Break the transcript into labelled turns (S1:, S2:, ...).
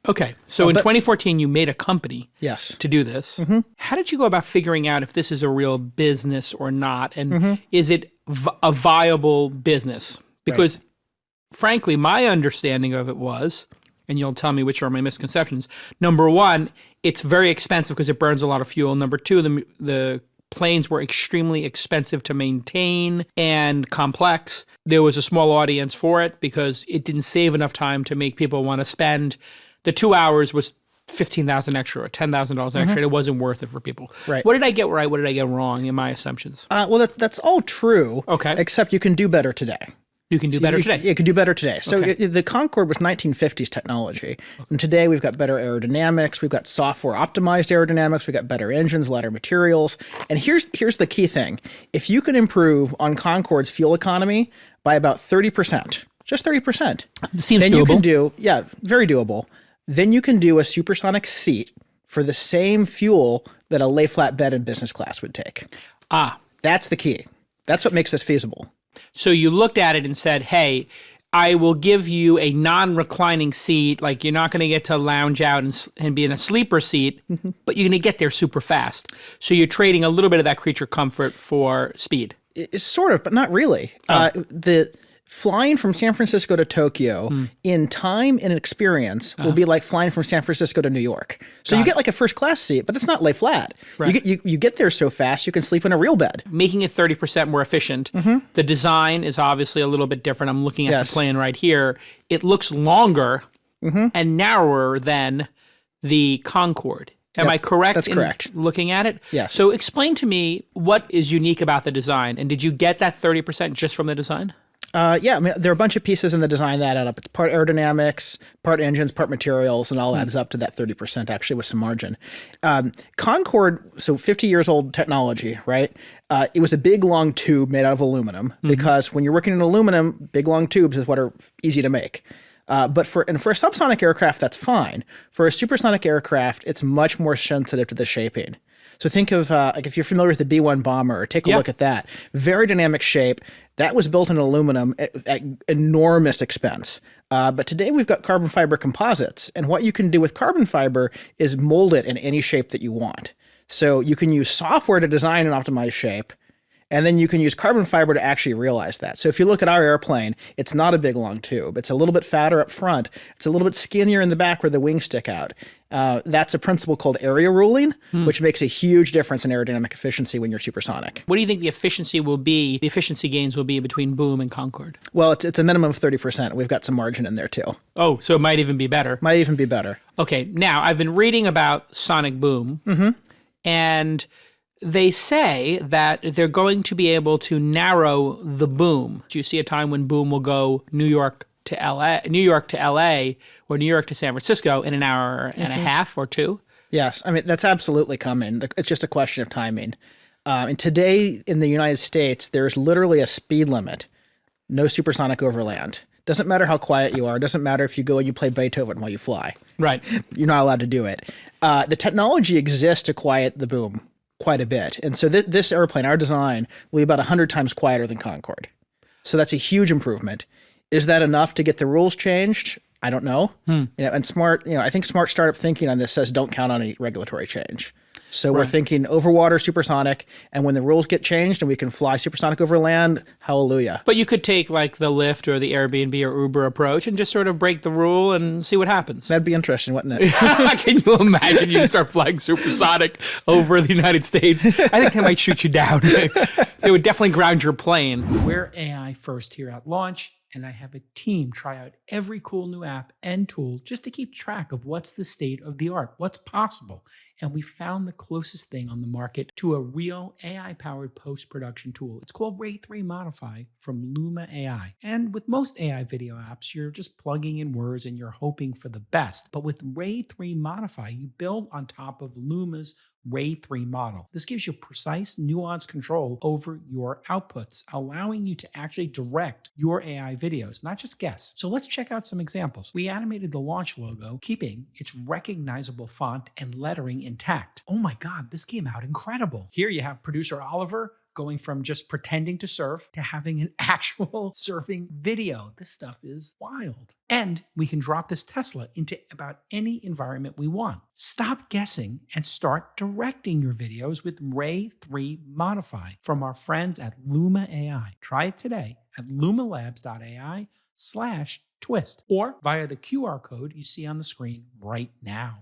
S1: Okay. So in 2014, you made a company
S2: Yes.
S1: to do this. How did you go about figuring out if this is a real business or not? And is it a viable business? Because frankly, my understanding of it was, and you'll tell me which are my misconceptions. Number one, it's very expensive because it burns a lot of fuel. Number two, the planes were extremely expensive to maintain and complex. There was a small audience for it because it didn't save enough time to make people want to spend. The 2 hours was $15,000 extra or $10,000 extra. It wasn't worth it for people.
S2: Right.
S1: What did I get right? What did I get wrong in my assumptions?
S2: Well, that's all true.
S1: Okay.
S2: Except you can do better today.
S1: You can do better today.
S2: You can do better today. So
S1: Okay.
S2: the Concorde was 1950s technology. And today we've got better aerodynamics. We've got software optimized aerodynamics. We've got better engines, lighter materials. And here's the key thing. If you can improve on Concorde's fuel economy by about 30%, just 30%,
S1: Seems
S2: then
S1: doable.
S2: you can do, very doable. Then you can do a supersonic seat for the same fuel that a lay flat bed in business class would take. That's the key. That's what makes this feasible.
S1: So you looked at it and said, hey, I will give you a non-reclining seat. Like, you're not going to get to lounge out and be in a sleeper seat, but you're going to get there super fast. So you're trading a little bit of that creature comfort for speed.
S2: It's sort of, but not really. The flying from San Francisco to Tokyo in time and experience will be like flying from San Francisco to New York. So you get like a first class seat, but it's not lay flat.
S1: Right.
S2: You get there so fast you can sleep in a real bed.
S1: Making it 30% more efficient. The design is obviously a little bit different. I'm looking at the plane right here. It looks longer and narrower than the Concorde. Am I correct?
S2: That's correct.
S1: Looking at it?
S2: Yes.
S1: So explain to me what is unique about the design. And did you get that 30% just from the design?
S2: Yeah, I mean, there are a bunch of pieces in the design that add up. It's part aerodynamics, part engines, part materials, and all adds up to that 30% actually with some margin. Concorde, so 50 years old technology, right? It was a big, long tube made out of aluminum because when you're working in aluminum, big, long tubes is what are easy to make. But for a subsonic aircraft, that's fine. For a supersonic aircraft, it's much more sensitive to the shaping. So think of, like if you're familiar with the B-1 bomber, take a look at that. Very dynamic shape. That was built in aluminum at enormous expense. But today we've got carbon fiber composites. And what you can do with carbon fiber is mold it in any shape that you want. So you can use software to design an optimized shape. And then you can use carbon fiber to actually realize that. So if you look at our airplane, it's not a big long tube. It's a little bit fatter up front. It's a little bit skinnier in the back where the wings stick out. That's a principle called area ruling, which makes a huge difference in aerodynamic efficiency when you're supersonic.
S1: What do you think the efficiency gains will be between BOOM and Concorde?
S2: Well, it's a minimum of 30%. We've got some margin in there too.
S1: Oh, so it might even be better.
S2: Might even be better.
S1: Okay, now I've been reading about sonic boom, and they say that they're going to be able to narrow the boom. Do you see a time when boom will go New York to LA, or New York to San Francisco in an hour and a half or two?
S2: Yes, I mean, that's absolutely coming. It's just a question of timing. And today in the United States, there's literally a speed limit. No supersonic overland. Doesn't matter how quiet you are. Doesn't matter if you go and you play Beethoven while you fly.
S1: Right.
S2: You're not allowed to do it. The technology exists to quiet the boom quite a bit. And so this airplane, our design, will be about 100 times quieter than Concorde. So that's a huge improvement. Is that enough to get the rules changed? I don't know. And I think smart startup thinking on this says don't count on any regulatory change. So we're thinking overwater supersonic, and when the rules get changed and we can fly supersonic over land, hallelujah.
S1: But you could take like the Lyft or the Airbnb or Uber approach and just sort of break the rule and see what happens.
S2: That'd be interesting, wouldn't it?
S1: Can you imagine you start flying supersonic over the United States? I think they might shoot you down. They would definitely ground your plane. We're AI first here at launch, and I have a team try out every cool new app and tool just to keep track of what's the state of the art, what's possible. And we found the closest thing on the market to a real AI-powered post-production tool. It's called Ray 3 Modify from Luma AI. And with most AI video apps, you're just plugging in words and you're hoping for the best. But with Ray 3 Modify, you build on top of Luma's Ray 3 model. This gives you precise, nuanced control over your outputs, allowing you to actually direct your AI videos, not just guess. So let's check out some examples. We animated the launch logo, keeping its recognizable font and lettering intact. Oh my God, this came out incredible. Here you have producer Oliver going from just pretending to surf to having an actual surfing video. This stuff is wild. And we can drop this Tesla into about any environment we want. Stop guessing and start directing your videos with Ray 3 Modify from our friends at Luma AI. Try it today at lumalabs.ai/twist or via the QR code you see on the screen right now.